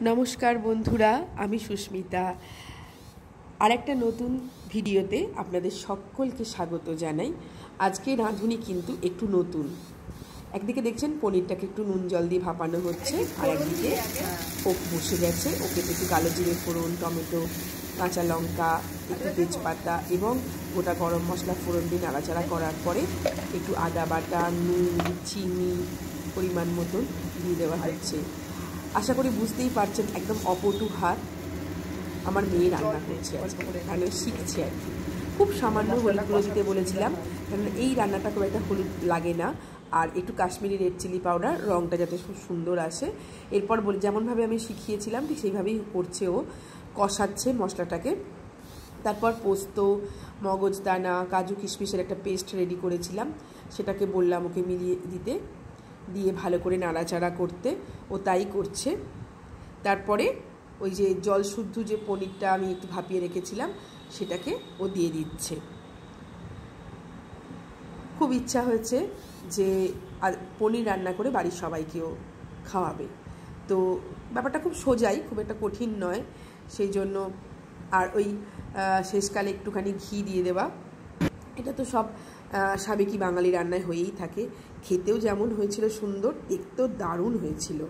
নমস্কার বন্ধুরা, আমি সুস্মিতা। আর একটা নতুন ভিডিওতে আপনাদের সকলকে স্বাগত জানাই। আজকে রাঁধুনি কিন্তু একটু নতুন। একদিকে দেখছেন পনিরটাকে একটু নুন জল দিয়ে ভাপানো হচ্ছে, আর একদিকে ও বসে গেছে। ওকে একটু কালো জিরে ফোড়ন, টমেটো, কাঁচা লঙ্কা, একটু তেজপাতা এবং গোটা গরম মশলা ফোড়ন দিয়ে নাড়াচাড়া করার পরে একটু আদা বাটা, নুন, চিনি পরিমাণ মতন দিয়ে দেওয়া হচ্ছে। আশা করি বুঝতেই পারছেন একদম অপটু হাত আমার মেয়ে রান্না করছে, মানে শিখছে আর কি। খুব সামান্য হলুদ গুঁড়ো দিতে বলেছিলাম, কারণ এই রান্নাটা খুব একটা হলুদ লাগে না। আর একটু কাশ্মীরি রেড চিলি পাউডার, রঙটা যাতে খুব সুন্দর আসে। এরপর বলে যেমনভাবে আমি শিখিয়েছিলাম ঠিক সেইভাবেই করছে। ও কষাচ্ছে মশলাটাকে। তারপর পোস্ত, মগজদানা, কাজু কিশমিশের একটা পেস্ট রেডি করেছিলাম, সেটাকে বললাম ওকে মিলিয়ে দিতে, দিয়ে ভালো করে নাড়াচাড়া করতে। ও তাই করছে। তারপরে ওই যে জল শুদ্ধ যে পনিরটা আমি একটু ভাপিয়ে রেখেছিলাম সেটাকে ও দিয়ে দিচ্ছে। খুব ইচ্ছা হয়েছে যে পনির রান্না করে বাড়ির সবাইকেও খাওয়াবে। তো ব্যাপারটা খুব সোজাই, খুব একটা কঠিন নয়। সেই জন্য আর ওই শেষকালে একটুখানি ঘি দিয়ে দেওয়া, এটা তো সব সাবেকি বাঙালি রান্নায় হয়েই থাকে। খেতেও যেমন হয়েছিল সুন্দর, দেখতেও দারুণ হয়েছিল।